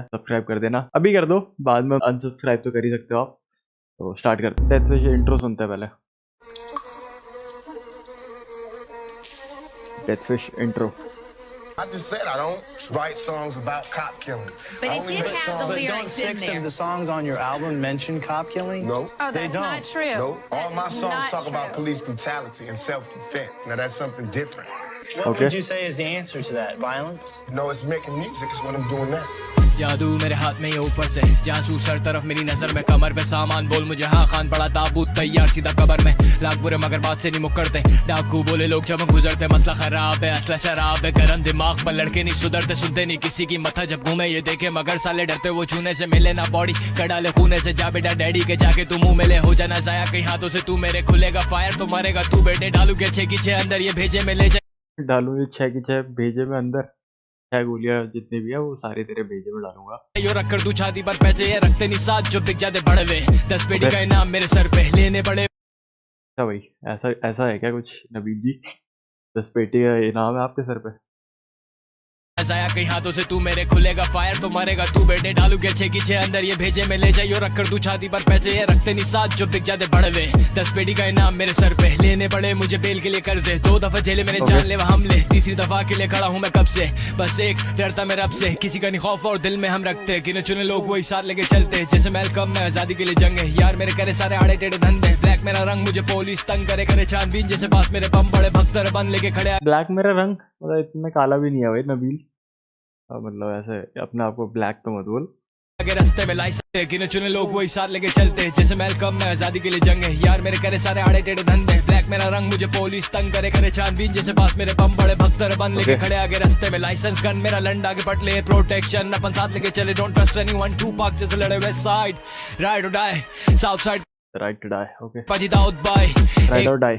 Subscribe कर देना, अभी कर दो, बाद में अनसब्सक्राइब तो कर ही सकते हो आप। तो स्टार्ट करते हैं, डेथ फिश इंट्रो सुनते हैं पहले। Death fish intro. I just said I don't write songs about cop killing. But I it only did write have the songs- But don't lyrics in 6 there. of the songs on your album mention cop killing? No. Oh, They that's not don't. true. No, all That my is songs not talk about true. police brutality and self-defense. Now that's something different. What Okay. would you say is the answer to that? Violence? No, it's making music is when I'm doing that. जादू मेरे हाथ में ये ऊपर से जासूस हर तरफ मेरी नजर में, कमर पे सामान बोल मुझे हाँ खान पड़ा ताबूत तैयार सीधा कबर में, लाख बुरे मगर बात से नहीं मुकरते, डाकू बोले लोग जब हम गुजरते, मसला खराब है असला शराब है, गरम दिमाग पर लड़के नहीं सुधरते, सुनते नहीं किसी की मथा जब घूमे ये देखे मगर साले डरते, वो छूने से मिले ना बॉडी कड़ाले खूने से, जा बेटा डैडी के जाके तू मुंह मिले, हो जाना जाया कहीं हाथों से तू मेरे, खुलेगा फायर तो मारेगा तू बेटे, डालू के 6 की 6 अंदर ये भेजे में ले जा, डालू ये 6 की 6 भेजे में अंदर, 6 गोलियां जितनी भी है वो सारे तेरे भेजे में डालूंगा। यो रख कर तू छाती पर पैसे ये रखते नहीं साथ जो बिक जाते बड़े वे, 10 पेटी का इनाम मेरे सर पे लेने पड़े। अच्छा भाई, ऐसा ऐसा है क्या कुछ नबील जी? 10 पेटी का इनाम है आपके सर पे? जाया कहीं हाथों से तू मेरे, खुलेगा फायर तो मारेगा तू बेटे, डालू के 6 की 6 अंदर ये भेजे में ले जाइयो, रख कर तू छाती पर पैसे ये रखते नहीं साथ जो बिक जाते बड़े वे, 10 पेटी का इनाम मेरे सर पे लेने पड़े मुझे बेल के लिए कर्जे, 2 दफा जेले मैंने जानलेवा हमले, तीसरी दफा के लिए खड़ा हूँ मैं कब से, बस एक डरता मेरे रब से, किसी का नहीं खौफ और दिल में हम रखते, गिने चुने लोग वही साथ लेके चलते, जैसे मेलकम में आजादी के लिए जंग है, यार मेरे करे सारे आड़े टेढ़े धंधे, ब्लैक मेरा रंग मुझे पुलिस तंग करे करे छानबीन जैसे पास मेरे बम बड़े भक्तर बन लेके खड़े, ब्लैक मेरा रंग मतलब इतना काला भी नहीं है भाई नबील, मतलब ऐसे अपने आप को ब्लैक तो मत बोल। आगे रास्ते में लाइसेंस गिने चुने लोग वही साथ लेके चलते, जैसे मेलकम में आजादी के लिए जंग है, यार मेरे करे सारे आड़े टेढ़े धंधे, ब्लैक मेरा रंग मुझे पुलिस तंग करे करे छानबीन जैसे पास मेरे बम बड़े भक्तर बन लेके खड़े, आगे रास्ते में लाइसेंस गन मेरा लंड आगे पट ले प्रोटेक्शन अपन साथ लेके चले, डोंट ट्रस्ट एनीवन, टू पाक जैसे लड़े वेस्ट साइड राइड और die south side right to die. Okay, पाजी दाऊद बाई राइट और डाई।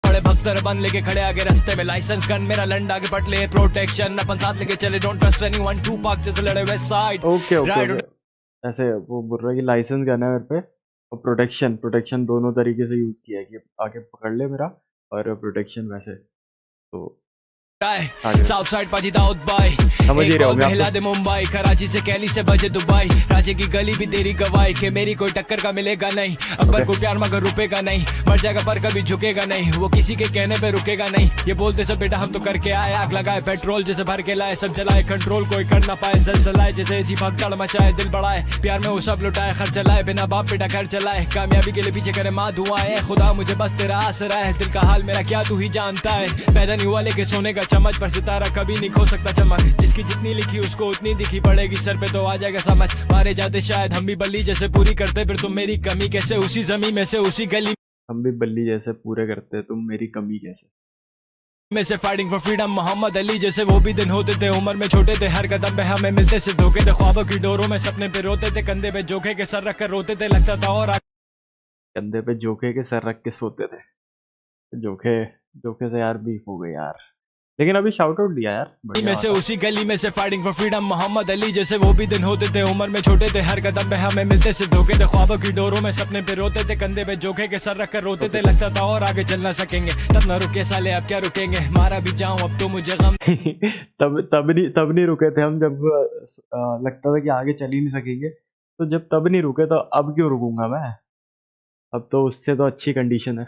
बड़े भक्तर बन लेके खड़े, आगे रास्ते में लाइसेंस गन मेरा लंड आगे पट ले प्रोटेक्शन अपन साथ लेके चले, डोंट ट्रस्ट एनीवन, टू पाक जैसे लड़े west side okay okay ride okay. ऐसे वो बोल रहा है कि लाइसेंस गन है मेरे पे और प्रोटेक्शन दोनों तरीके से यूज किया है कि आगे पकड़ ले मेरा और प्रोटेक्शन वैसे तो आगे साउथ साइड पाजी दाऊद बाई समझ ही रहे होंगे आप हिला दे मुंबई, कराची से कैली से बजे दुबई, राजे की गली भी तेरी गवाही के मेरी कोई टक्कर का मिलेगा नहीं, अकबर को प्यार मगर रुकेगा नहीं, मर जाएगा पर कभी झुकेगा नहीं, वो किसी के कहने पे रुकेगा नहीं, ये बोलते सब बेटा हम तो करके आए, आग लगाए पेट्रोल जैसे भर के लाए, सब जलाए कंट्रोल कोई कर ना पाए, जलाए जैसे ऐसी भगदड़ मचाए, दिल बढ़ाए प्यार में वो सब लुटाए, खर्च चलाए बिना बाप बेटा घर चलाए, कामयाबी के लिए पीछे करे माँ दुआएं, खुदा मुझे बस तेरा आसरा है, दिल का हाल मेरा क्या तू ही जानता है, पैदा नहीं हुआ लेके सोने का चम्मच पर सितारा कभी नहीं खो सकता चमक, जिसकी जितनी लिखी उसको उतनी दिखी पड़ेगी सर पे तो आ जाएगा समझ, मारे जाते शायद हम भी बल्ली जैसे पूरी करते, फिर तुम मेरी कमी कैसे उसी जमीन में से उसी गली हम भी बल्ली जैसे पूरे करते, तुम मेरी कमी कैसे में से, fighting for freedom Muhammad Ali जैसे वो भी दिन होते थे, उम्र में छोटे थे हर कदम पे हमें मिलते से धोखे थे, ख्वाबों की डोरों में सपने पे रोते थे, कंधे पे जोखे के सर रख कर रोते थे, लगता था और कंधे पे जोखे के सर रख के सोते थे, जोखे जोखे से यार बीफ हो गई यार, लेकिन अभी शाउट आउट दिया यार बढ़िया में से बात है। उसी गली में से, fighting for freedom Muhammad Ali जैसे वो भी दिन होते थे, उम्र में छोटे थे हर कदम पे हमें मिलते से धोखे थे, ख्वाबों की डोरों में सपने पे रोते थे, कंधे पे जोखे के सर रख कर रोते थे, लगता था और आगे चल ना सकेंगे, तब ना रुके साले अब क्या रुकेंगे, मारा भी जाऊं अब तो मुझे गम तब नहीं रुके थे हम जब लगता था कि आगे चल ही नहीं सकेंगे, तो जब तब नहीं रुके तो अब क्यों रुकूंगा मैं, अब तो उससे तो अच्छी कंडीशन है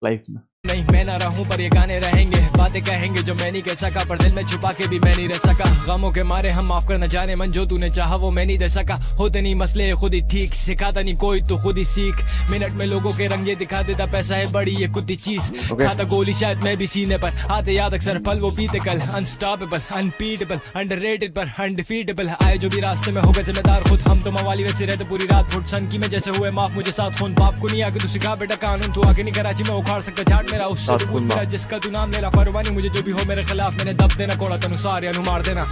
लाइफ में। नहीं मैं ना रहूं पर ये गाने रहेंगे, बातें कहेंगे जो मैं नहीं कह सका, पर दिल में छुपा के भी मैं नहीं रह सका, गमों के मारे हम माफ कर न जाने मन, जो तूने चाहा वो मैं नहीं दे सका, होते नहीं मसले खुद ही ठीक, सिखाता नहीं कोई तो खुद ही सीख, मिनट में लोगों के रंग ये दिखा देता, पैसा है बड़ी ये कुत्ती चीज, खाता गोली शायद मैं भी सीने पर, आते याद अक्सर पल वो पीते कल, अनस्टॉपेबल अनपीटेबल अंडररेटेड पर अनडिफीटेबल, आए जो भी रास्ते में होगा जिम्मेदार खुद, हम तो मवाली वैसे रहते पूरी रात फुट सन की में जैसे हुए माफ, मुझे साथ खून बाप को नहीं आके तू सिखा बेटा कानून, तू आगे नहीं कराची में उखाड़ सकता झाड़ मेरा, उससे दूर मेरा जिसका तू नाम ले रहा, परवानी मुझे जो भी हो मेरे खिलाफ मैंने दब देना, कोड़ा तनु सारे अनु मार देना।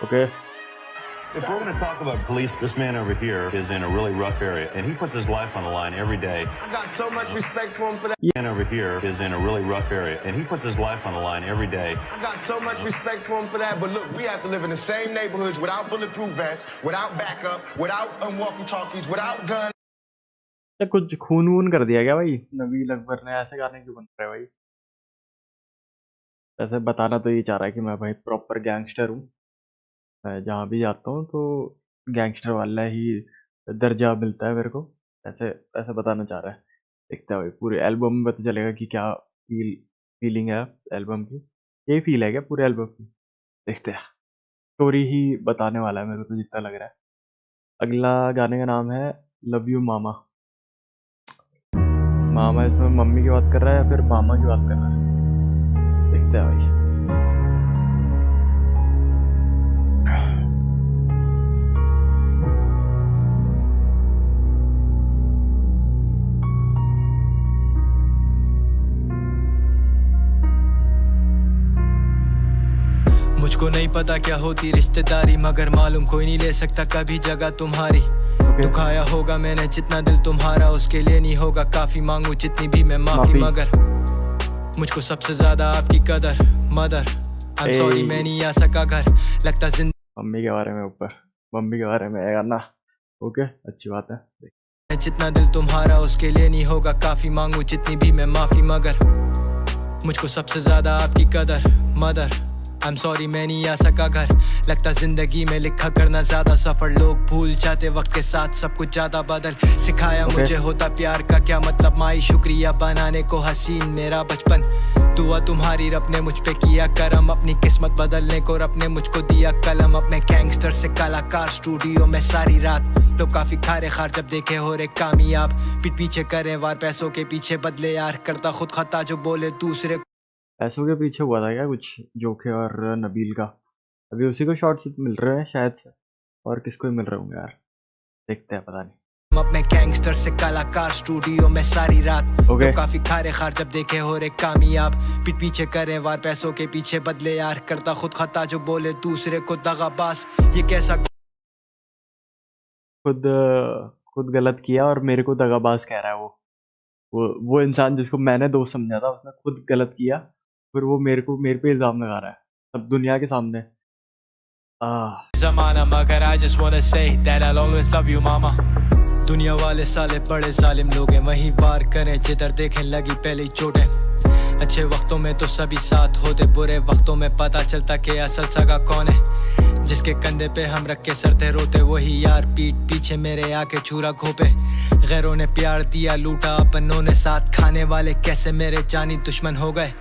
Okay If we're going to talk about police, this man over here is in a really rough area, and he puts his life on the line every day. I got so much respect for him for that. This man over here is in a really rough area, and he puts his life on the line every day. I got so much respect for him for that. But look, we have to live in the same neighborhoods without bulletproof vests, without backup, without walkie-talkies, without guns. कुछ खून वून कर दिया क्या भाई नबील अकबर ने, ऐसे गाने क्यों बन रहे हैं भाई? ऐसे बताना तो ये चाह रहा है कि मैं भाई प्रॉपर गैंगस्टर हूँ, मैं जहाँ भी जाता हूँ तो गैंगस्टर वाला ही दर्जा मिलता है मेरे को, ऐसे ऐसा बताना चाह रहा है। देखते हैं भाई, पूरे एल्बम में पता चलेगा कि क्या फीलिंग है एल्बम की। यही फील है क्या पूरे एल्बम की? देखते हैं। स्टोरी ही बताने वाला है मेरे को तो जितना लग रहा है। अगला गाने का नाम है लव यू मामा। मामा इसमें मम्मी की बात कर रहा है या फिर मामा की बात कर रहा है? देखते हैं भाई। मुझको नहीं पता क्या होती रिश्तेदारी, मगर मालूम कोई नहीं ले सकता कभी जगह तुम्हारी। दुखाया होगा मैंने जितना दिल तुम्हारा, उसके लिए नहीं होगा काफी मांगू जितनी भी मैं माफी, मगर मुझको सबसे ज्यादा आपकी कदर। मदर आई एम सॉरी मैं नहीं आ सका घर, लगता जिंदगी मम्मी के बारे में ऊपर, मम्मी के बारे में है गाना। ओके, अच्छी बात है। जितना दिल तुम्हारा, उसके लिए नहीं होगा काफी मांगू जितनी भी मैं माफी, मगर मुझको सबसे ज्यादा आपकी कदर। मदर आई एम सॉरी मैं नहीं आ सका घर, लगता जिंदगी में लिखा करना ज्यादा सफर, लोग भूल जाते वक्त के साथ सब कुछ ज्यादा बदल। सिखाया मुझे होता प्यार का क्या मतलब, माई शुक्रिया बनाने को हसीन मेरा बचपन। दुआ तुम्हारी रब ने मुझ पे किया करम, अपनी किस्मत बदलने को रब ने मुझको दिया कलम। अब मैं गैंगस्टर से कलाकार, स्टूडियो में सारी रात, लोग काफी खारे खार जब देखे हो रे कामयाब। पीठ पीछे करे वार, पैसों के पीछे बदले यार, करता खुद खता जो बोले दूसरे। पैसों के पीछे हुआ था क्या कुछ जोखे और नबील का? अभी उसी को शॉर्ट्स मिल रहे हैं शायद से, और किसको ही मिल रहे होंगे यार, देखते हैं, पता नहीं। अब मैं गैंगस्टर से कलाकार, स्टूडियो में सारी रात, ओके। लोग काफी खारे खार जब देखे हो रे कामयाब। पीठ पीछे करे वार, पैसों के पीछे बदले यार, करता खुद खता जो बोले दूसरे को दगाबाज। ये कैसा खुद खुद गलत किया और मेरे को दगाबाज कह रहा है वो इंसान जिसको मैंने दोस्त समझा था, उसने खुद गलत किया, फिर वो मेरे पे इल्जाम लगा रहा है सब दुनिया के सामने। जमाना, मगर I just wanna say that I'll always love you mama। दुनिया वाले साले बड़े जालिम लोग हैं, वही वार करें जिधर देखें लगी पहली चोटें। अच्छे वक्तों में तो सभी साथ होते, बुरे वक्तों में पता चलता कि असल सगा कौन है। जिसके कंधे पे हम रख के सरते रोते, वही यार पीठ पीछे मेरे आके छुरा घोपे। गैरों ने प्यार दिया लूटा, अपनों ने साथ खाने वाले कैसे मेरे जानी दुश्मन हो गए।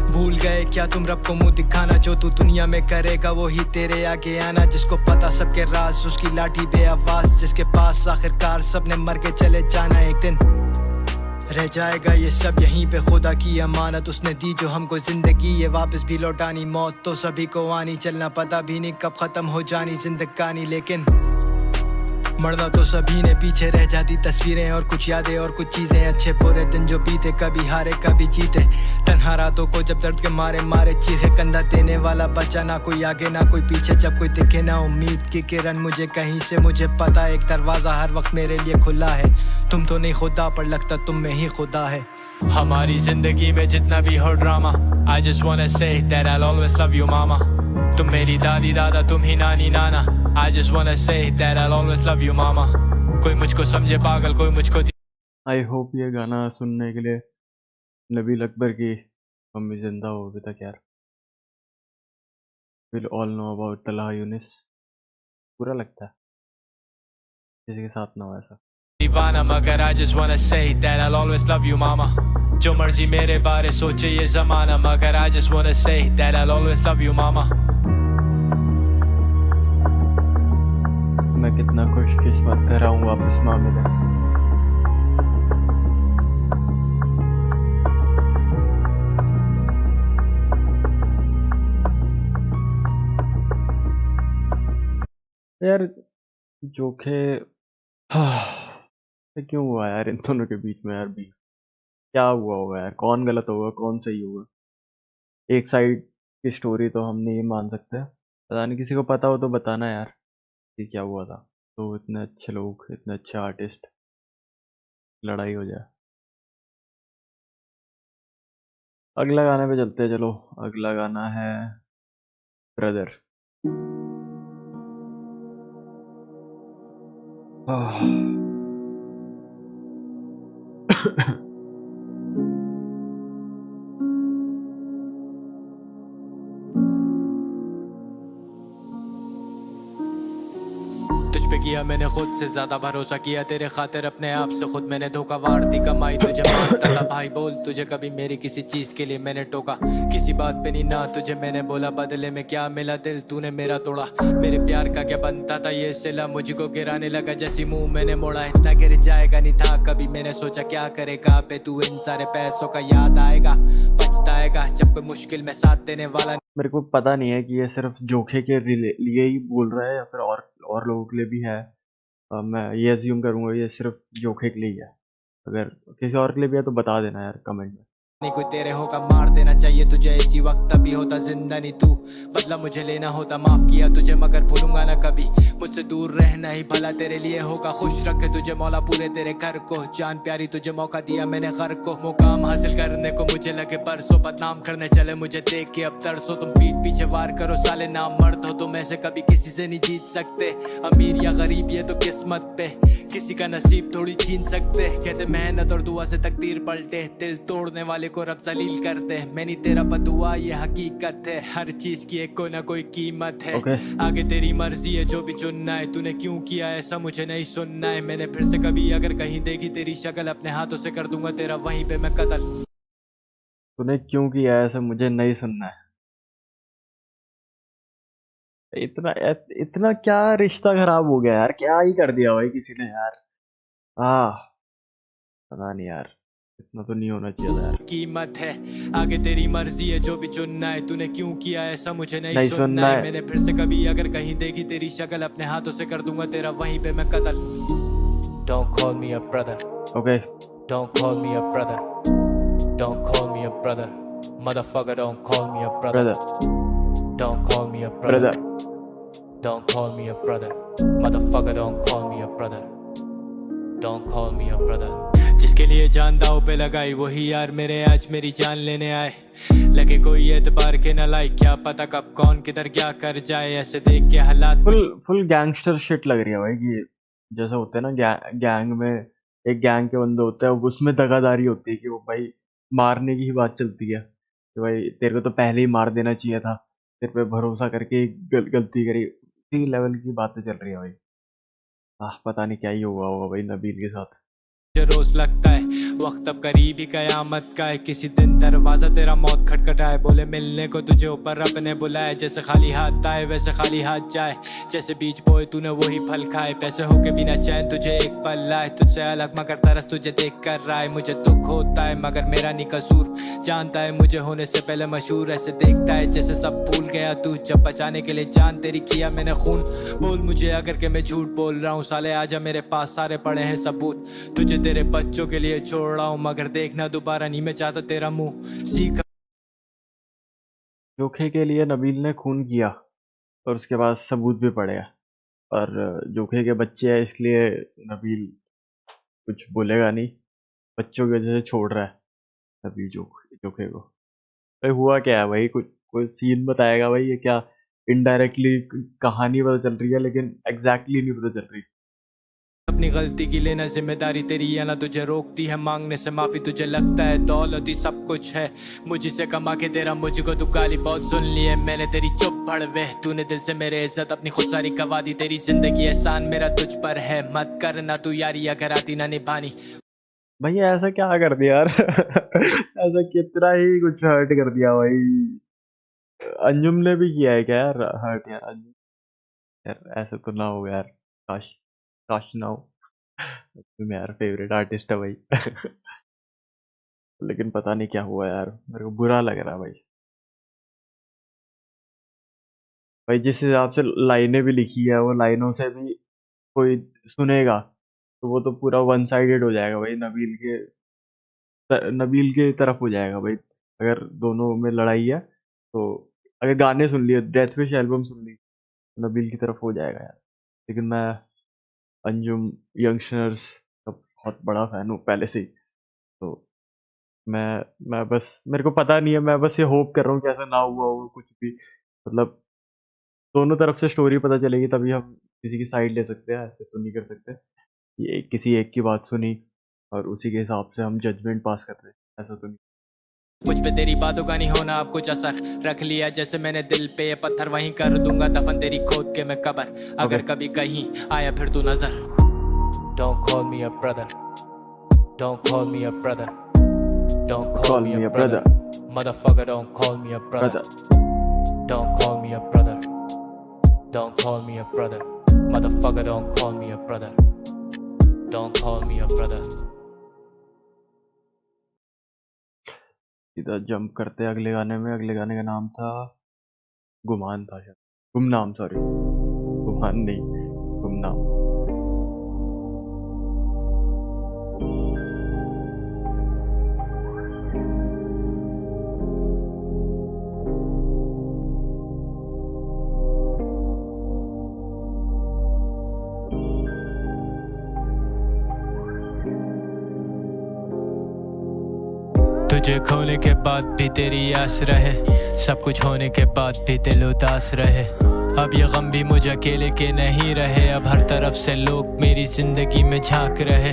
भूल गए क्या तुम रब को मुंह दिखाना, जो तू दुनिया में करेगा वही तेरे आगे आना। जिसको पता सबके राज, उसकी लाठी बे आवाज, जिसके पास आखिरकार सबने मर के चले जाना। एक दिन रह जाएगा ये सब यहीं पे, खुदा की अमानत उसने दी जो हमको जिंदगी, ये वापस भी लौटानी। मौत तो सभी को आनी, चलना पता भी नहीं कब खत्म हो जानी जिंदगानी, लेकिन मरना तो सभी ने। पीछे रह जाती तस्वीरें और कुछ यादें और कुछ चीजें, अच्छे बुरे दिन जो बीते, कभी हारे कभी जीते। तन्हा रातों को जब दर्द के मारे मारे चीखे, कंधा देने वाला बचा, ना कोई आगे ना कोई पीछे। जब कोई दिखे ना उम्मीद की किरण मुझे कहीं से, मुझे पता एक दरवाजा हर वक्त मेरे लिए खुला है। तुम तो नहीं खुदा पर लगता तुम में ही खुदा है। हमारी जिंदगी में जितना भी हो drama, I just wanna say that I'll always love you mama। तुम मेरी दादी दादा, तुम ही नानी नाना, I just wanna say that I'll always love you mama। कोई मुझको समझे पागल, कोई मुझको। आई होप ये गाना सुनने के लिए नबील अकबर की मम्मी जिंदा हो अभी तक यार। Will all know about Talha Younis, बुरा लगता है किसी के साथ ना हो ऐसा। दीवाना, मगर I just wanna say that I'll always love you mama। जो मर्जी मेरे बारे सोचे ये जमाना, मगर I just wanna say that I'll always love you mama। मैं कितना खुशकिस्मत कर रहा हूँ वापस माँ मिले। यार जोखे ये क्यों हुआ यार इन दोनों के बीच में यार? भी क्या हुआ होगा यार? कौन गलत होगा कौन सही होगा? एक साइड की स्टोरी तो हम नहीं मान सकते, पता नहीं किसी को पता हो तो बताना यार कि क्या हुआ था। तो इतने अच्छे लोग, इतने अच्छे आर्टिस्ट, लड़ाई हो जाए। अगला गाने पे चलते हैं, चलो। अगला गाना है ब्रदर। तुझ पे किया मैंने खुद से ज्यादा भरोसा किया, तेरे खातिर अपने आप से खुद मैंने धोखा वार दी कमाई, तुझे मानता था भाई बोल तुझे कभी मेरी किसी चीज के लिए मैंने टोका, किसी बात पे नहीं ना तुझे मैंने बोला, बदले में क्या मिला दिल तूने मेरा तोड़ा, मेरे प्यार का क्या बनता था ये सिला, मुझको गिराने लगा जैसी मुंह मैंने मोड़ा, इतना गिर जाएगा नहीं था कभी, मैंने सोचा क्या करेगा पे तू इन सारे पैसों का याद आएगा, पछताएगा जब कोई मुश्किल में साथ देने वाला। मेरे को पता नहीं है कि ये सिर्फ जोखे के लिए ही बोल रहा है या फिर और लोगों के लिए भी है। मैं ये अज्यूम करूंगा ये सिर्फ जोखे के लिए ही है। अगर किसी और के लिए भी है तो बता देना यार कमेंट में। नहीं कोई तेरे होगा मार देना चाहिए तुझे इसी वक्त, तभी होता जिंदा नहीं तू, बदला मुझे लेना होता, माफ किया तुझे मगर भूलूंगा ना कभी, मुझसे दूर रहना ही भला तेरे लिए होगा, खुश रखे तुझे मौला पूरे तेरे घर को, जान प्यारी तुझे मौका दिया मैंने घर को, मुकाम हासिल करने को मुझे लगे परसों, बदनाम करने चले मुझे देख के अब तरसो, तुम पीठ पीछे वार करो साले नाम मर्द हो, तुम ऐसे कभी किसी से नहीं जीत सकते, अमीर या गरीब ये तो किस्मत पे, किसी का नसीब थोड़ी छीन सकते, कहते मेहनत और दुआ से तकदीर पलटे, दिल तोड़ने वाले को रब जलील करते, मैं नहीं तेरा बदुआ ये हकीकत है, हर चीज की एक कोई ना कोई कीमत है, आगे तेरी मर्जी है जो भी चुनना है, तूने क्यों किया ऐसा मुझे नहीं सुनना है, मैंने फिर से कभी अगर कहीं देखी तेरी शक्ल अपने हाथों से कर दूंगा तेरा वहीं पे मैं कत्ल। तूने क्यों किया ऐसा मुझे नहीं सुनना है। इतना इतना क्या रिश्ता खराब हो गया यार, क्या ही कर दिया भाई किसी ने यार। पता नहीं यार, इतना तो नहीं होना चाहिए था यार। कीमत है आगे तेरी मर्जी है जो भी चुनना है, तूने क्यों किया ऐसा मुझे नहीं सुनना है, मैंने फिर से कभी अगर कहीं देखी तेरी शक्ल अपने हाथों से कर दूंगा तेरा वहीं पे मैं कत्ल। Don't call me a brother. Okay. Don't call me a brother. Don't call me a brother. Motherfucker, don't call me a brother. Don't call me a brother. Don't call me a brother. Motherfucker, don't call me a brother. Don't call me a brother. जिसके लिए जान दाव पे लगाई वही यार मेरे आज मेरी जान लेने आए, लगे कोई एतबार के न लाई, क्या पता कब कौन किधर क्या कर जाए, ऐसे देख के हालात फुल गैंगस्टर शिट लग रही है भाई कि जैसे होते हैं ना गैंग में एक गैंग के बंदे होते हैं, उसमें दगादारी होती है कि वो भाई मारने की ही बात चलती है कि भाई तेरे को तो पहले ही मार देना चाहिए था, तेरे पे भरोसा करके गलती करी, उसी लेवल की बातें चल रही है भाई। पता नहीं क्या ही हुआ होगा भाई नबील के साथ। रोज लगता है वक्त अब करीब ही कयामत का है, किसी दिन दरवाजा तेरा मौत खटखटाए, बोले मिलने को तुझे ऊपर रब ने बुलाए, जैसे खाली हाथ आए वैसे खाली हाथ जाए, जैसे बीज बोए तूने वही फल खाए, पैसे होके बिना चैन तुझे एक पल लाए, तुझसे अलग मगर तरस तुझे देख कर रहा है, मुझे दुख होता है मगर मेरा नहीं कसूर, जानता है मुझे होने से पहले मशहूर, ऐसे देखता है जैसे सब भूल गया तू, जब बचाने के लिए जान तेरी किया मैंने खून, बोल मुझे अगर के मैं झूठ बोल रहा हूँ, साले आजा मेरे पास सारे पड़े हैं सबूत, तुझे तेरे बच्चों के लिए छोड़ रहा हूँ, मगर देखना दोबारा नहीं मैं चाहता तेरा मुंह, सीख। जोखे के लिए नबील ने खून किया और उसके बाद सबूत भी पड़ेगा, और जोखे के बच्चे हैं इसलिए नबील कुछ बोलेगा नहीं, बच्चों की वजह से छोड़ रहा है नबील जोखे को। भाई हुआ क्या है भाई, कुछ कोई सीन बताएगा भाई, ये क्या इनडायरेक्टली कहानी पता चल रही है लेकिन एग्जैक्टली नहीं पता चल रही। अपनी गलती की लेना जिम्मेदारी तेरी या ना तुझे रोकती है मांगने से माफी, तुझे लगता है दौलत ही सब कुछ है, मुझसे कमा के तेरा मुझको तू गाली बहुत सुन ली है, मैंने तेरी चुप भड़वे, तूने दिल से मेरे इज्जत अपनी खुद सारी गवा दी, तेरी जिंदगी एहसान मेरा तुझ पर है, मत करना तू यारी अगर आती ना निभानी। भैया ऐसा क्या कर दिया यार ऐसा कितना ही कुछ हर्ट कर दिया भाई। अंजुम ने भी किया है क्या यार हर्ट यार अंजुम, यार ऐसा तो ना हो यार, काश काश ना हो। मेरा फेवरेट आर्टिस्ट है भाई लेकिन पता नहीं क्या हुआ यार, मेरे को बुरा लग रहा है भाई। भाई जिस हिसाब से लाइनें भी लिखी है वो लाइनों से भी कोई सुनेगा तो वो तो पूरा वन साइडेड हो जाएगा भाई, नबील के तरफ हो जाएगा भाई, अगर दोनों में लड़ाई है तो। अगर गाने सुन लिए, डेथ विश एल्बम सुन ली तो नबील की तरफ हो जाएगा यार। लेकिन मैं अंजुम यंगस्टर्स का बहुत बड़ा फैन हूँ पहले से ही, तो मैं बस, मेरे को पता नहीं है, मैं बस ये होप कर रहा हूँ कि ऐसा ना हुआ हो कुछ भी, मतलब दोनों तरफ से स्टोरी पता चलेगी तभी हम किसी की साइड ले सकते हैं, ऐसे तो नहीं कर सकते। ये किसी एक की बात सुनी और उसी के हिसाब से हम जजमेंट पास कर रहे हैं, ऐसा तो नहीं। मुझ पे तेरी बातों का नहीं होना अब कुछ असर, रख लिया जैसे मैंने दिल पे ये पत्थर, वहीं कर दूंगा दफन तेरी खोद के मैं कबर, अगर कभी कहीं आया फिर तू नजर। Don't call me a brother, don't call me a brother, don't call me a brother, motherfucker don't call me a brother, don't call me a brother, don't call me a brother, motherfucker don't call me a brother, don't call me a brother। सीधा jump करते हैं अगले गाने में। अगले गाने का नाम था गुमान, था शायद गुमनाम, सॉरी गुमान नहीं, गुमनाम। तुझे खोने के बाद भी तेरी आस रहे, सब कुछ होने के बाद भी दिल उदास रहे, अब ये गम भी मुझे अकेले के नहीं रहे, अब हर तरफ से लोग मेरी जिंदगी में झांक रहे,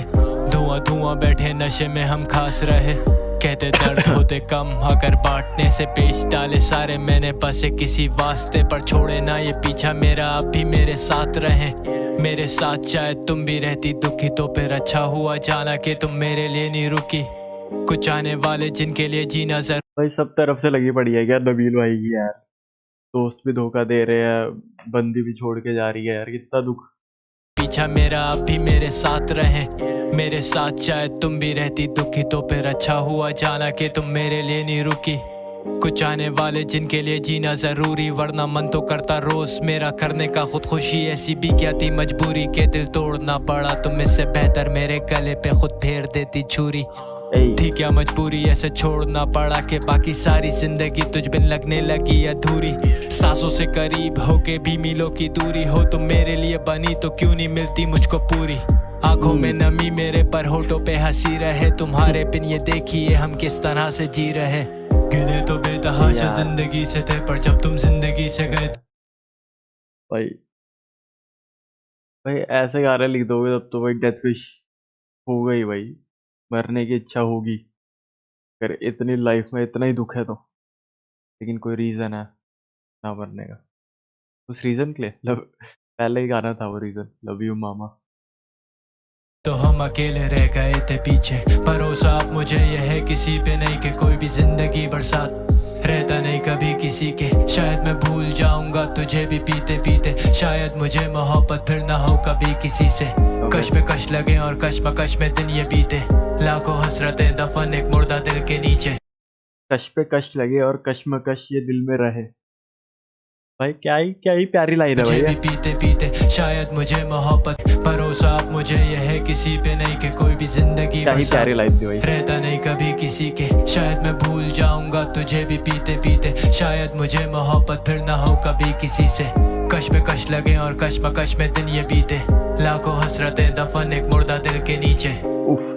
धुआं धुआं बैठे नशे में हम खास रहे, कहते दर्द होते कम अगर बांटने से पेश डाले सारे मैंने, बसे किसी वास्ते पर छोड़े ना ये पीछा मेरा, अब भी मेरे साथ रहे मेरे साथ, शायद तुम भी रहती दुखी तो फिर अच्छा हुआ जाना कि तुम मेरे लिए नहीं रुकी, कुछ आने वाले जिनके लिए जीना जरूर। भाई सब तरफ से लगी पड़ी है यार नबील भाई की यार, दोस्त भी धोखा दे रहे हैं, बंदी भी छोड़ के जा रही है यार, कितना दुख। पीछा मेरा अब भी मेरे साथ रहे मेरे साथ, शायद तुम भी रहती दुखी तो फिर अच्छा हुआ जाना कि तुम मेरे लिए नहीं रुकी, कुछ आने वाले जिनके लिए जीना जरूरी, वरना मन तो करता रोज मेरा करने का खुदकुशी, ऐसी भी क्या थी मजबूरी के दिल तोड़ना पड़ा, तुम इससे बेहतर मेरे गले पे खुद फेर देती छुरी, थी क्या मजबूरी ऐसे छोड़ना पड़ा कि बाकी सारी जिंदगी तुझ बिन लगने लगी अधूरी, सांसों से करीब होके भी मीलों की दूरी, हो तुम मेरे लिए बनी तो क्यों नहीं मिलती मुझको पूरी, आंखों में नमी मेरे पर होठों पे हंसी रहे, तुम्हारे बिन ये देखिए हम किस तरह से जी रहे, गिरे तो बेतहाशा जिंदगी से थे पर जब तुम जिंदगी से गए। भाई भाई ऐसे गाने लिख दोगे तब तो भाई डेथ विश हो गई भाई, मरने की इच्छा होगी अगर इतनी लाइफ में इतना ही दुख है तो, लेकिन कोई रीजन है ना मरने का, उस रीजन के लिए पहले ही गाना था वो रीजन, लव यू मामा। तो हम अकेले रह गए थे पीछे, भरोसा अब मुझे यह है किसी पे नहीं कि कोई भी जिंदगी बरसात रहता नहीं कभी किसी के, शायद मैं भूल जाऊंगा तुझे भी पीते पीते, शायद मुझे मोहब्बत फिर ना हो कभी किसी से, कश में कश लगे और कश्मकश में दिन ये बीते, लाखों हसरतें दफन एक मुर्दा दिल के नीचे, कश पे कश लगे और कश्मकश ये दिल में रहे। भाई क्या ही प्यारी लाइन है भाई भी पीते पीते, शायद मुझे मोहब्बत भरोसा अब मुझे यह है किसी पे नहीं कि कोई भी जिंदगी क्या ही प्यारी लाइन थी भाई, रहता नहीं कभी किसी के, शायद मैं भूल जाऊंगा तुझे भी पीते पीते, शायद मुझे मोहब्बत फिर ना हो कभी किसी से, कश में कश लगे और कश्मकश में दिन ये बीते, लाखों हसरतें दफन एक मुर्दा दिल के नीचे। उफ।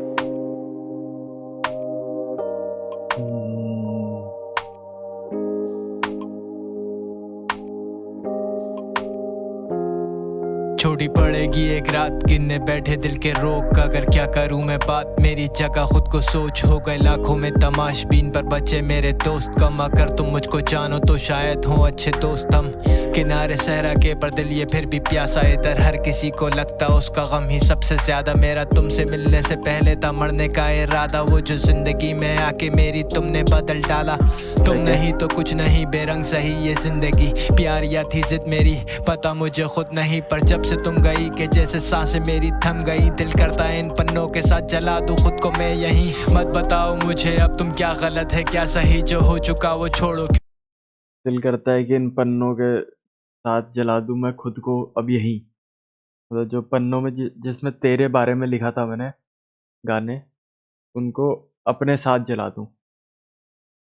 छोटी पड़ेगी एक रात गिनने बैठे दिल के रोक, अगर क्या करूं मैं बात मेरी जगह खुद को सोच, हो गए लाखों में तमाशबीन पर बचे मेरे दोस्त कम, अगर तुम मुझको जानो तो शायद हो अच्छे दोस्त हम, किनारे सहरा के पर दिल ये फिर भी प्यासा, इधर हर किसी को लगता उसका गम ही सबसे ज्यादा, मेरा तुमसे मिलने से पहले था मरने का इरादा, वो जो जिंदगी में आके मेरी तुमने बदल डाला, तुम नहीं तो कुछ नहीं बेरंग सही ये जिंदगी, प्यार या थी जिद मेरी पता मुझे खुद नहीं, पर जब से तुम गई के जैसे सांसें मेरी थम गई, दिल करता है इन पन्नों के साथ जला दूं खुद को मैं यहीं, मत बताओ मुझे अब तुम क्या गलत है क्या सही, जो हो चुका वो छोड़ो, दिल करता है कि इन पन्नों के साथ जला दूं मैं खुद को अब यहीं, मतलब जो पन्नों में जिसमें तेरे बारे में लिखा था मैंने गाने, उनको अपने साथ जला दूं।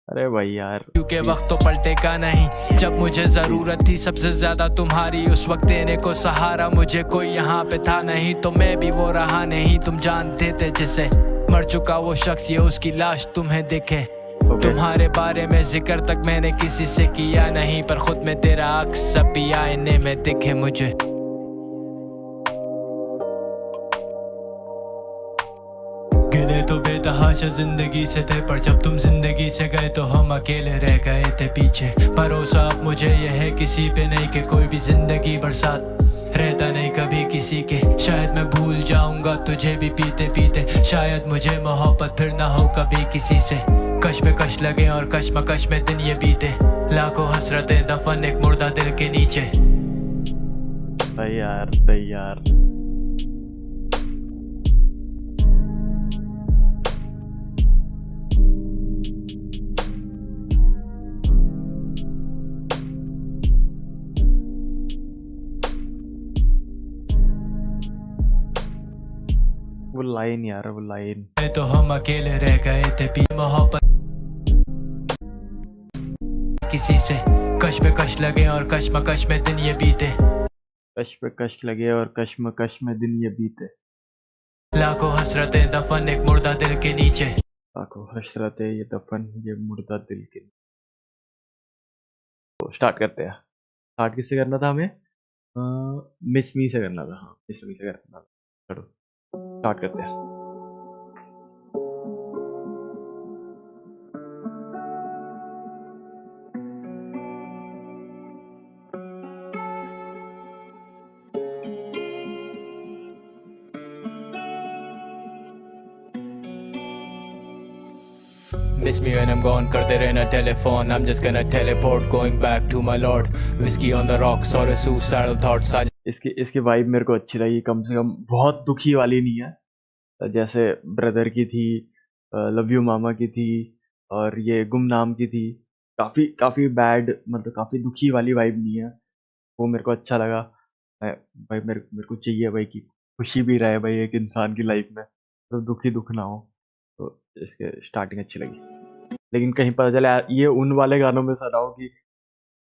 अरे भाई यार, क्योंकि वक्त तो पलटेगा नहीं, जब मुझे जरूरत थी सबसे ज्यादा तुम्हारी, उस वक्त देने को सहारा मुझे कोई यहाँ पे था नहीं, तो मैं भी वो रहा नहीं, तुम जानते थे जिसे मर चुका वो शख्स ये उसकी लाश तुम्हें दिखे, तुम्हारे बारे में जिक्र तक मैंने किसी से किया नहीं, पर खुद में तेरा अक्स सब भी आईने में दिखे मुझे, गिरे पहले तो बेतहाशा जिंदगी से थे, पर जब तुम जिंदगी से गए तो हम अकेले रह गए थे पीछे। भरोसा अब मुझे ये है किसी पे नहीं कि कोई भी जिंदगी बरसात रहता नहीं कभी किसी के। शायद मैं भूल जाऊंगा तुझे भी पीते पीते, शायद मुझे मोहब्बत फिर ना हो कभी किसी से। कश पे कश लगे और कश्मकश में दिन ये बीते, लाखों हसरतें दफन एक मुर्दा दिल के नीचे। तैयार तैयार। वो लाइन यार, वो लाइन। तो हम अकेले रह गए थे पी मोहब्बत किसी से। कश पे कश लगे और कश्मकश में दिन ये बीते, कश पे कश लगे और कश्मकश में दिन ये बीते। लाखों हसरतें दफन एक मुर्दा दिल के नीचे। लाखों हसरतें ये दफन ये मुर्दा दिल के। तो स्टार्ट करते हैं। स्टार्ट किससे करना था हमें? मिस मी से करना था। हाँ, मिस मी से करना था। चलो स्टार्ट करते हैं। Miss me when I'm gone, करते रहना telephone. I'm just gonna teleport, going back to my lord. Whiskey on the rocks और suicidal thoughts। इसकी वाइब मेरे को अच्छी लगी, कम से कम बहुत दुखी वाली नहीं है जैसे ब्रदर की थी, लव यू मामा की थी और ये गुमनाम की थी। काफ़ी बैड, मतलब काफ़ी दुखी वाली वाइब नहीं है। वो मेरे को अच्छा लगा। भाई मेरे को चाहिए भाई कि खुशी भी रहे भाई एक इंसान की लाइफ में, तो दुखी दुख ना हो। तो इसके स्टार्टिंग अच्छी लगी, लेकिन कहीं पता चला ये उन वाले गानों में सर आओ कि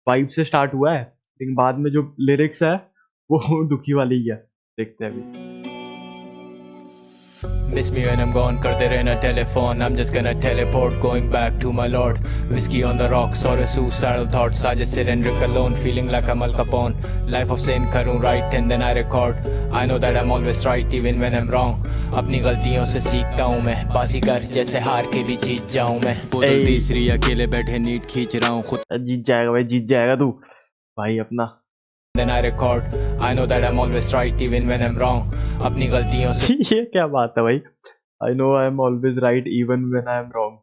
वाइब से स्टार्ट हुआ है, लेकिन बाद में जो लिरिक्स है वो दुखी वाली ही है। देखते हैं अभी। Miss me when I'm gone, करते रहना telephone. I'm just gonna teleport, going back to my lord. Whiskey on the rocks और suicidal thoughts। I just sit and drink alone, feeling like I'm Al Capone. Life of sin करूँ right and then I record. I know that I'm always right even when I'm wrong. अपनी गलतियों से सीखता हूँ मैं, बाजीगर जैसे हार के भी जीत जाऊँ मैं। बोतल तीसरी अकेले बैठे नीट खींच रहा हूँ खुद। जीत जाएगा भाई, जीत जाएगा तू भाई अपना। Then I record. I know that I'm always right even when I'm wrong. अपनी गलतियों से ये क्या बात है भाई? I know I'm always right even when I'm wrong.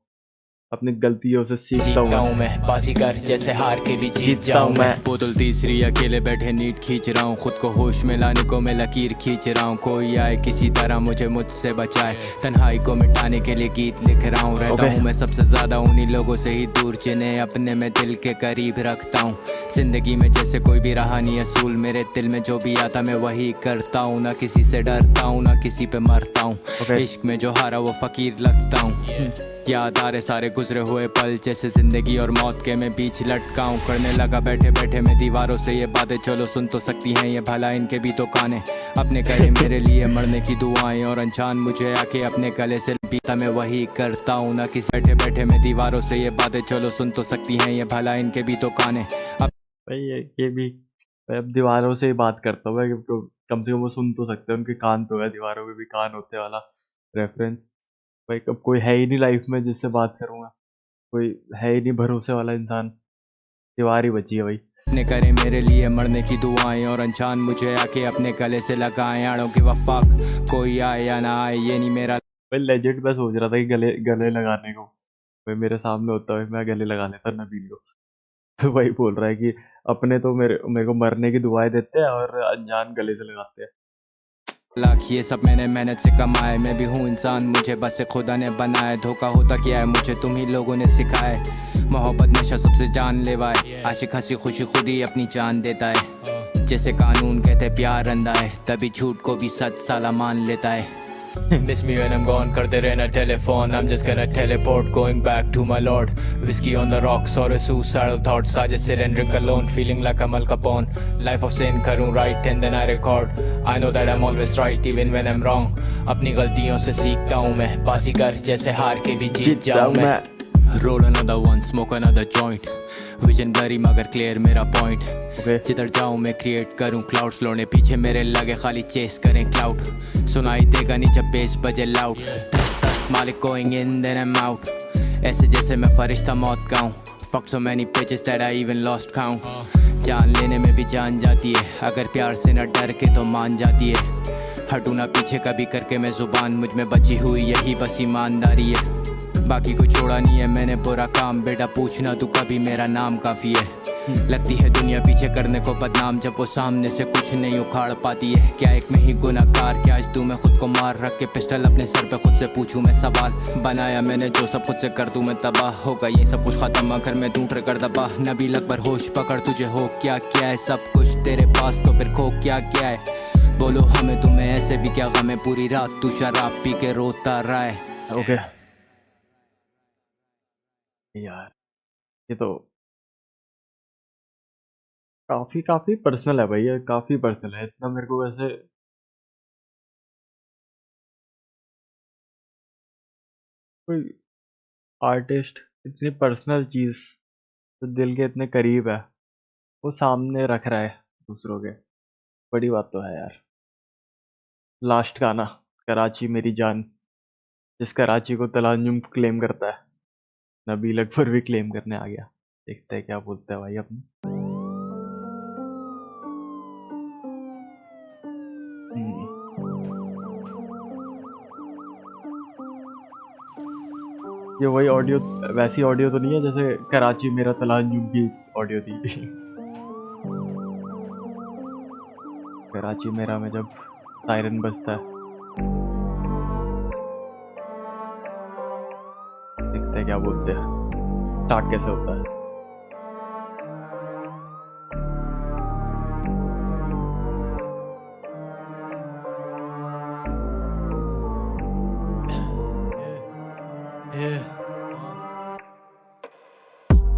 अपनी गलतियों से सीखता हूँ मैं, बाजीगर जैसे हार के भी जीत जाऊँ मैं। बोतल तीसरी अकेले बैठे नीट खींच रहा हूँ खुद को, होश में लाने को मैं लकीर खींच रहा हूँ। कोई आए किसी तरह मुझे मुझसे बचाए, तन्हाई को मिटाने के लिए गीत लिख रहा हूँ। रहता हूँ मैं सबसे ज्यादा उन्हीं लोगों से ही दूर जिन्हें अपने में दिल के करीब रखता हूँ। जिंदगी में जैसे कोई भी रहा नहीं असूल, मेरे दिल में जो भी आता मैं वही करता हूँ। ना किसी से डरता हूँ ना किसी पे मरता हूँ। इश्क में जो हारा वो फकीर लगता हूँ। याद आ रहे सारे गुजरे हुए पल, जैसे जिंदगी और मौत के मैं बीच लटका हूँ। करने लगा बैठे बैठे मैं दीवारों से ये बातें, चलो सुन तो सकती हैं ये भला इनके भी तो काने। अपने करे मेरे लिए मरने की दुआएं और अनजान मुझे आके अपने गले से पीता मैं वही करता हूँ। ना किसी बैठे बैठे मैं दीवारों से ये बातें, चलो सुन तो सकती हैं ये भला इनके भी तो काने। भाई ये भी अब दीवारों से ही बात करता हूँ मैं, तो कम से कम वो सुन तो सकते हैं, उनके कान तो है, दीवारों के भी कान होते वाला रेफरेंस। भाई कब कोई है ही नहीं लाइफ में जिससे बात करूँगा, कोई है ही नहीं भरोसे वाला इंसान, दीवार ही बची है भाई। अपने करे मेरे लिए मरने की दुआएं और अनजान मुझे आके अपने गले से लगाएं। आड़ों की वफाक कोई आए या ना आए ये नहीं मेरा। भाई लेजेंड मैं सोच रहा था कि गले लगाने को भाई मेरे सामने होता है मैं गले लगा लेता नबील को। तो वही बोल रहा है कि अपने तो मेरे को मरने की दुआएं देते हैं और अनजान गले से लगाते हैं। लाख ये सब मैंने मेहनत से कमाए, मैं भी हूँ इंसान मुझे बस खुदा ने बनाए। धोखा होता क्या है मुझे तुम ही लोगों ने सिखाए, मोहब्बत नशा सबसे जान लेवाए। आशिक हंसी खुशी खुद ही अपनी जान देता है, जैसे कानून कहते प्यार अंधा है तभी झूठ को भी सच साला मान लेता है। Miss me when I'm gone, करते रहना telephone. I'm just gonna teleport, going back to my lord. Whiskey on the rocks or suicidal thoughts। I just sit and drink alone, feeling like I'm Al Capone. Life of sin करूँ right and then I record. I know that I'm always right even when I'm wrong. अपनी गलतियों से सीखता हूँ मैं, बाजीगर जैसे हार के भी जीत जाऊँ मैं। Roll another one, smoke another joint. Vision blurry मगर क्लियर मेरा पॉइंट। जिधर जाऊँ मैं क्रिएट करूँ क्लाउड्स, लौड़े पीछे मेरे लगे खाली चेस करें क्लाउड। सुनाई देगा नहीं जब बेस बजे loud. bus, Malik going in, then I'm out. ऐसे जैसे मैं फरिश्ता मौत का हूँ. Fuck so many bitches that I even lost count. जान लेने में भी जान जाती है, अगर प्यार से न डर के तो मान जाती है. हटू ना पीछे कभी करके मैं जुबान, मुझ में बची हुई यही बस ईमानदारी है. बाकी को छोड़ा नहीं है मैंने बुरा काम, बेटा पूछना तू कभी मेरा नाम काफ़ी है. लगती है दुनिया पीछे करने को बदनाम, जब वो सामने से कुछ नहीं उखाड़ पाती है. क्या एक में ही गुनाहगार, क्या आज तू मैं खुद को मार रख के पिस्टल अपने सर पे खुद से पूछूं मैं सवाल. बनाया मैंने जो सब खुद से कर दूं मैं तबाह, होगा ये सब कुछ खत्म अगर मैं दूं ट्रिगर दबा. नबील अकबर होश पकड़ तुझे हो क्या क्या है, सब कुछ तेरे पास तो फिर खो क्या क्या है. बोलो हमें तुम्हें ऐसे भी क्या गम है, पूरी रात तू शराब पी के रोता रहा है. ओके यार, ये तो काफी काफी पर्सनल है भाई, ये काफी पर्सनल है. इतना मेरे को वैसे कोई आर्टिस्ट इतनी पर्सनल चीज तो दिल के इतने करीब है वो सामने रख रहा है दूसरों के, बड़ी बात तो है यार. लास्ट गाना कराची मेरी जान, जिस कराची को तलांजुम क्लेम करता है, नबील अकबर भी क्लेम करने आ गया. देखते हैं क्या बोलते हैं भाई अपने. हम्म, ये वही ऑडियो, वैसी ऑडियो तो नहीं है जैसे कराची मेरा तलांजुम की ऑडियो थी. कराची मेरा में जब सायरन बजता है, देखते हैं क्या बोलते हैं, स्टार्ट कैसे होता है.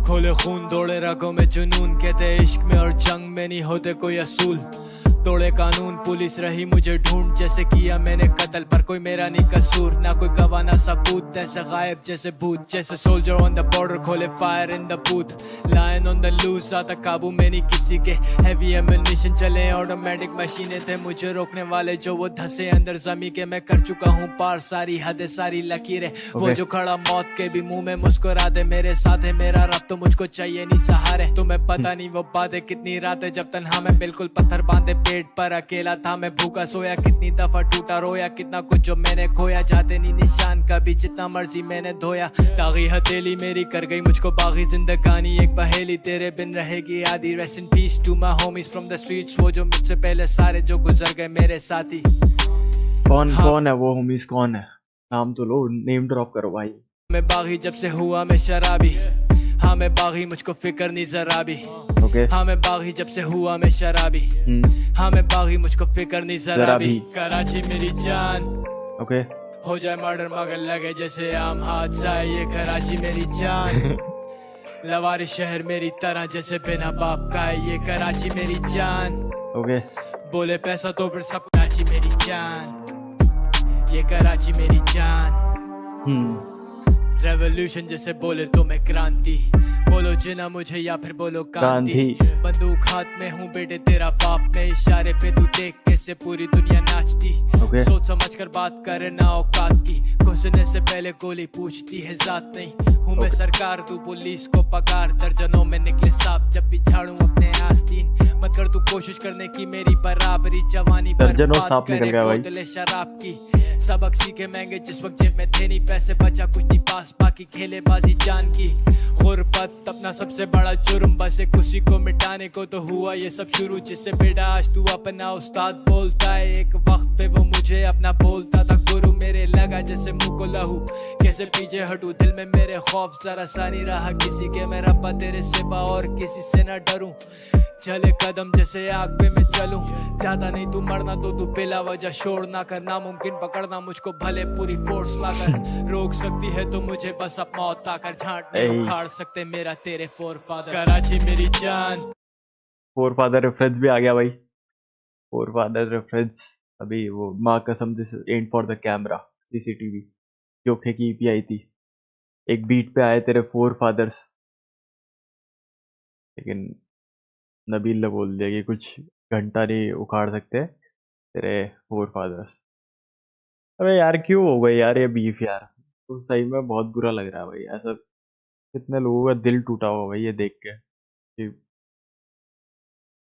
खोले खून दौड़े रगों में जुनून, कहते इश्क में और जंग में नहीं होते कोई असूल. तोड़े कानून पुलिस रही मुझे ढूंढ, जैसे किया मैंने कत्ल पर कोई मेरा नहीं कसूर. ना कोई गवाह ना सबूत, ऐसे गायब जैसे भूत. जैसे सोल्जर ऑन द बॉर्डर खोले fire in the booth. Lion on the loose आता काबू में नहीं किसी के. हैवी एमिनिशन चले ऑटोमेटिक मशीनें, थे मुझे रोकने वाले जो वो धंसे अंदर जमी के. मैं कर चुका हूँ पार सारी हदें सारी लकीरें. वो जो खड़ा मौत के भी मुंह में मुस्कुरा दे, मेरे साथ है मेरा रब तो मुझको चाहिए नहीं सहारे. तुम्हें पता नहीं वो बातें कितनी रातें जब तन्हा में बिल्कुल पत्थर बांधे पेट पर अकेला था मैं भूखा सोया. कितनी दफा टूटा रोया, कितना कुछ जो मैंने खोया. जाते नहीं निशान कभी जितना मर्जी मैंने धोया. दागी हथेली मेरी कर गई मुझको बागी जिंदगानी, एक पहेली तेरे बिन रहेगी आधी. Rest in peace to my homies from the streets, वो जो मुझसे पहले सारे जो गुजर गए मेरे साथी. कौन है वो होमीज, कौन है? नाम तो लो, नेम ड्रॉप करो भाई. मैं बागी जब से हुआ मैं शराबी. हाँ मैं बागी मुझको फिक्र नहीं जरा भी. ओके. हाँ मैं बागी जब से हुआ मैं शराबी. हाँ मैं बागी मुझको फिक्र नहीं जरा भी. कराची मेरी जान, ओके. हो जाए मर्डर मगर लगे जैसे आम हादसा है ये कराची मेरी जान. लवारिस शहर मेरी तरह जैसे बिना बाप का है ये कराची मेरी जान. ओके. बोले पैसा तो फिर सब कराची मेरी जान, ये कराची मेरी जान. रेवोल्यूशन जैसे बोले तो मैं क्रांति, बोलो जिना मुझे या फिर बोलो गांधी. बंदूक हाथ में हूँ बेटे तेरा बाप में, इशारे पे तू देख कैसे पूरी दुनिया नाचती. सोच समझ कर बात करे ना औकात की, घुसने से पहले गोली पूछती है जात नहीं. हूँ मैं सरकार तू पुलिस को पगार, दर्जनों में निकले सांप जब भी झाड़ू अपने आस्तीन. मत कर तू कोशिश करने की मेरी बराबरी, जवानी पर बात करे बोतले शराब की. सबक सीखे महंगे जिस वक्त जेब में थे नहीं पैसे, बचा कुछ नहीं पास बाकी खेले बाजी जान की. गुर्बत अपना सबसे बड़ा जुर्म, बस एक खुशी को मिटाने को तो हुआ ये सब शुरू. जिससे बेटा आज तू अपना उस्ताद बोलता है, एक वक्त पे वो मुझे अपना बोलता था गुरु. मेरे लगा जैसे मुंह को लहू, कैसे पीछे हटूं दिल में मेरे खौफ जरा सा नहीं रहा किसी के. मैं रब्बा तेरे सिवा और किसी से न डरूं, चले कदम जैसे आग पे मैं चलूं. ज्यादा नहीं तू मरना तो तू बिला वजह शोर ना कर, नामुमकिन पकड़ना मुझको भले पूरी फोर्स लाकर. रोक सकती है तो मुझे बस अब मौत आकर, झांट नहीं उखाड़ सकते मेरा तेरे फोर फादर. कराची मेरी जान. फोर फादर रेफरेंस भी आ गया भाई. फोर फादर रेफरेंस अभी वो माँ कसम this and for the camera CCTV जोखे की ईपी आई थी. एक बीट पे आए तेरे फोर फादर्स, लेकिन नबील ने बोल दिया कि कुछ घंटा नहीं उखाड़ सकते तेरे फोर फादर्स. अबे यार क्यों हो गए यार ये बीफ यार, तो सही में बहुत बुरा लग रहा है भाई। ऐसा कितने लोगों का दिल टूटा होगा भाई ये देख के कि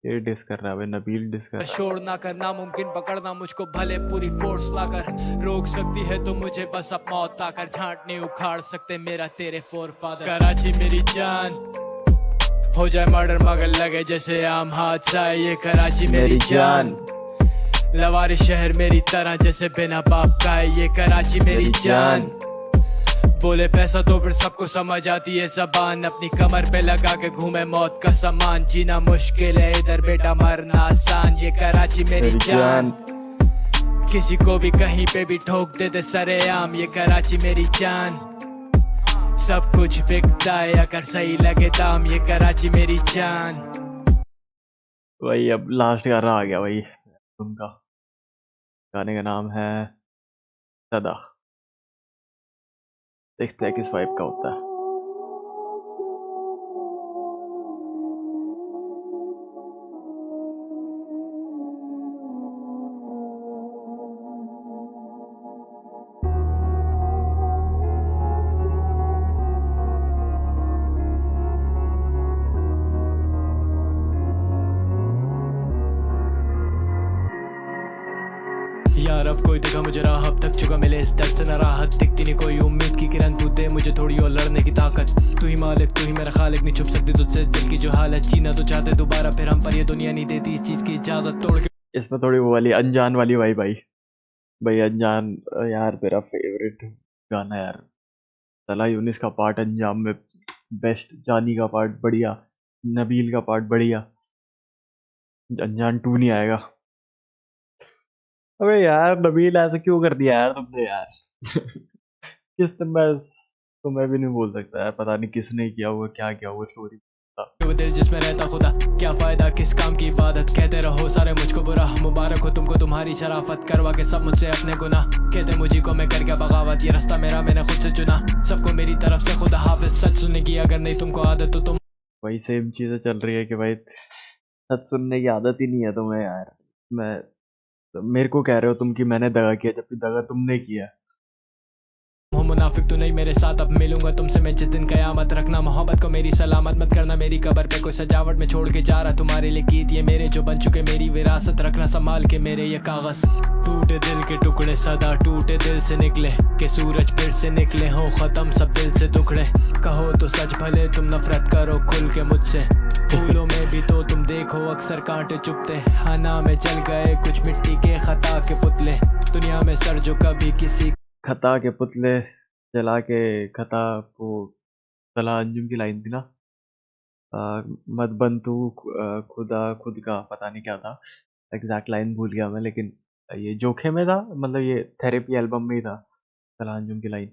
ये डिस कर रहा है भाई, नबील डिस कर रहा है। शोर ना करना मुमकिन पकड़ना मुझको भले पूरी फोर्स लाकर रोक सकती है तो मुझे बस अब मौत आकर झांट नहीं उखाड़ सकते मेरा तेरे फोर फादर। कराची मेरी जान हो जाए मर्डर मगर लगे जैसे आम हादसा है ये कराची मेरी जान। लवारिस शहर मेरी तरह जैसे बिना बाप का है ये कराची मेरी जान। बोले पैसा तो फिर सबको समझ आती है जबान अपनी कमर पे लगा के घूमे मौत का सामान। जीना मुश्किल है इधर बेटा मरना आसान ये कराची मेरी जान। किसी को भी कहीं पे भी ठोक देते सरेआम ये कराची मेरी जान। सब कुछ बिकता है अगर सही लगे दाम ये कराची मेरी जान। भाई अब लास्ट गाना आ गया भाई उनका। गाने का नाम है सदा। देखते हैं किस वाइब का होता है। यार अब कोई देखा मुझे राह अब थक चुका मिले इस दर्द से न राहत दिखती नहीं कोई उम्मीद की किरण तू दे मुझे थोड़ी और लड़ने की ताकत। तू ही मालिक तू ही मेरा खालिक नहीं छुप सकती तुझसे दिल की जो हालत जीना तो चाहते दोबारा फिर हम पर ये दुनिया नहीं देती इस चीज की इजाजत तोड़ के। इसमें थोड़ी वो वाली अनजान वाली भाई भाई भाई अनजान यार मेरा फेवरेट गाना यार। सला यूनिस का पार्ट अंजाम में बेस्ट, जानी का पार्ट बढ़िया, नबील का पार्ट बढ़िया, अनजान 2 नहीं आएगा। अबे यार नबील ऐसा क्यों कर दिया यार तुमने यार किसने, मैं तुम्हें भी नहीं बोल सकता यार, पता नहीं किसने किया हुआ क्या किया हुआ स्टोरी। वो दिल जिसमें रहता खुदा क्या फायदा किस काम की इबादत कहते रहो सारे मुझको बुरा मुबारक हो तुमको तुम्हारी शराफत करवा के सब मुझसे अपने गुनाह कहते मुझी को मैं कर क्या बगावत ये रास्ता मेरा मैंने खुद से चुना सबको मेरी तरफ से खुदा हाफिज सच सुनने की अगर नहीं तुमको आदत तो तुम। वही सेम चीजें चल रही है कि भाई सच सुनने की आदत ही नहीं है तुम्हें यार। मैं मेरे को कह रहे हो तुम कि मैंने दगा किया जबकि दगा तुमने किया। हो मुनाफिक तो नहीं मेरे साथ अब मिलूंगा तुमसे मैं जिस दिन कयामत रखना मोहब्बत को मेरी सलामत मत करना मेरी कब्र पे कोई सजावट में छोड़ के जा रहा तुम्हारे लिए गीत ये मेरे जो बन चुके मेरी विरासत रखना संभाल के मेरे ये कागज। टूटे दिल के टुकड़े सदा टूटे दिल से निकले के सूरज फिर से निकले हो खत्म सब दिल से टुकड़े कहो तो सच भले तुम नफरत करो खुल के मुझसे फूलों में भी तो तुम देखो अक्सर कांटे चुपते हना में चल गए कुछ मिट्टी के खता के पुतले दुनिया में सर जो कभी किसी खता के पुतले जला के खता को सलाह अंजुम की लाइन थी ना, मत बन तू खुदा खुद का, पता नहीं क्या था एग्जैक्ट लाइन भूल गया मैं, लेकिन ये जोखे में था, मतलब ये थेरेपी एल्बम में ही था सलाह अंजुम की लाइन।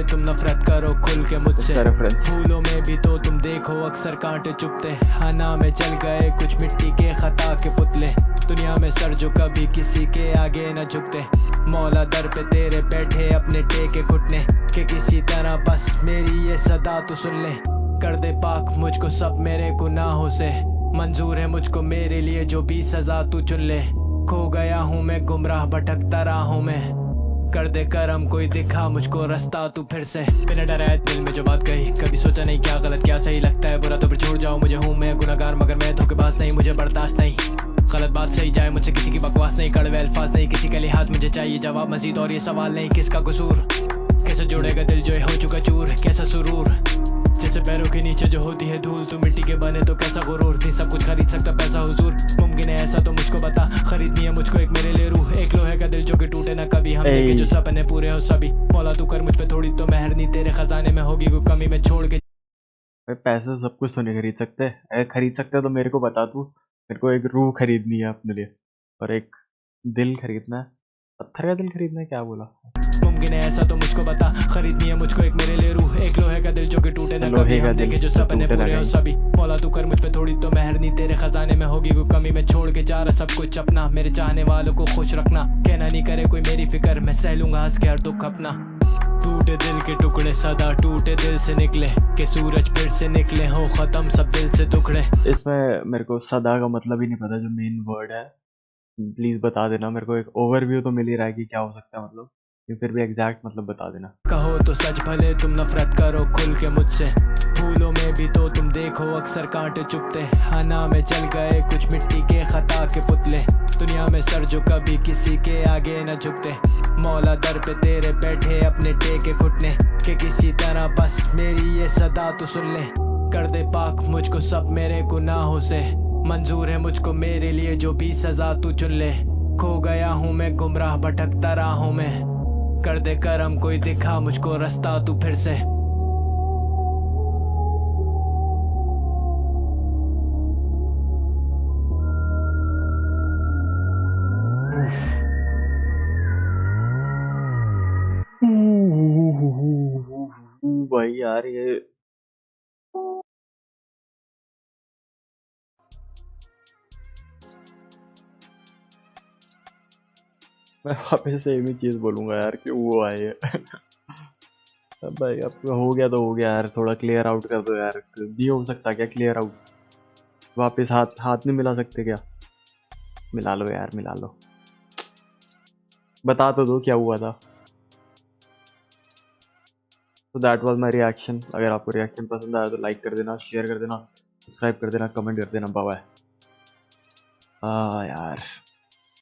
तुम नफरत करो खुल के मुझसे उसका रेफरेंस। फूलों में भी तो तुम देखो अक्सर कांटे चुपते हना में चल गए कुछ मिट्टी के खता के पुतले दुनिया में सर जो कभी किसी के आगे न झुकते मौला दर पे तेरे बैठे अपने टेके घुटने के किसी तरह बस मेरी ये सदा तू सुन ले कर दे पाक मुझको सब मेरे गुनाहों से मंजूर है मुझको मेरे लिए जो भी सजा तू चुन ले खो गया हूँ मैं गुमराह भटकता राहों में कर दे करम कोई दिखा मुझको रास्ता तू फिर से बिना डराए दिल में जो बात कही कभी सोचा नहीं क्या गलत क्या सही लगता है बुरा तो फिर छोड़ जाओ मुझे हूँ मैं गुनहगार मगर मैं धोखेबाज नहीं मुझे बर्दाश्त नहीं गलत बात सही जाए मुझसे किसी की बकवास नहीं कड़वे अल्फाज नहीं किसी का लिहाज मुझे चाहिए जवाब मजीद और ये सवाल नहीं किसका कसूर कैसे जुड़ेगा दिल जो हो चुका चूर कैसा सुरूर जैसे पैरों के नीचे जो होती है धूल तो मिट्टी के बने तो कैसा गुरूर नहीं सब कुछ खरीद सकता पैसा हुजूर मुमकिन है ऐसा तो मुझको बता खरीदनी है मुझको एक मेरे लिए रूह एक लोहे का दिल जो कि टूटे ना कभी हम देखे जो सपने पूरे हो सभी मौला तू कर मुझ पे थोड़ी तो मेहर नहीं तेरे खजाने में होगी कोई कमी में छोड़ के। पैसे सब कुछ तो नहीं खरीद सकते, अगर खरीद सकते तो मेरे को बता तू, मेरे को एक रूह खरीदनी है अपने लिए और एक दिल खरीदना है, पत्थर का दिल खरीदना है, क्या बोला? मुमकिन है ऐसा तो मुझको बता खरीदनी है मुझको एक मेरे लिए रूह एक लोहे का दिल जो कि टूटे ना कभी हम देखे जो सपने पूरे हो सभी मौला तू कर मुझ पे थोड़ी तो मेहर नहीं तेरे खजाने में होगी कोई कमी में छोड़ के जा रहा सब कुछ अपना मेरे चाहने वालों को खुश रखना कहना नहीं करे कोई मेरी फिक्र मैं सह लूंगा हंस के हर दुख अपना टूटे दिल के टुकड़े सदा टूटे दिल से निकले के सूरज फिर से निकले हो खत्म सब दिल से टुकड़े। इसमें मेरे को सदा का मतलब ही नहीं पता जो मेन वर्ड है, प्लीज बता देना मेरे को, एक ओवरव्यू तो मिल ही रहा है कि क्या हो सकता है मतलब फिर भी एग्जैक्ट मतलब बता देना। कहो तो सच भले तुम नफरत करो खुल के मुझसे, फूलों में भी तो तुम देखो अक्सर कांटे चुपते, खाना में चल गए कुछ मिट्टी के खता के पुतले, दुनिया में सर जो कभी किसी के आगे न झुकते, मौला दर पे तेरे बैठे अपने टेके घुटने, के किसी तरह बस मेरी ये सदा तू सुन ले, कर दे पाक मुझको सब मेरे गुनाहों से, मंजूर है मुझको मेरे लिए जो भी सजा तू चुन ले, खो गया हूँ मैं गुमराह भटकता राहों में, कर दे करम कोई दिखा मुझको रास्ता तू फिर से। भाई यार ये मैं वापस सेम ही चीज बोलूंगा यार कि वो आए। अब भाई अब हो गया तो हो गया यार, थोड़ा क्लियर आउट कर दो यार। नहीं हो सकता क्या क्लियर आउट? वापस हाथ हाथ नहीं मिला सकते क्या? मिला लो यार, मिला लो, बता तो दो क्या हुआ था। तो दैट वाज माय रिएक्शन। अगर आपको रिएक्शन पसंद आया तो लाइक कर देना, शेयर कर देना, सब्सक्राइब कर देना, कमेंट कर देना। Bye bye. यार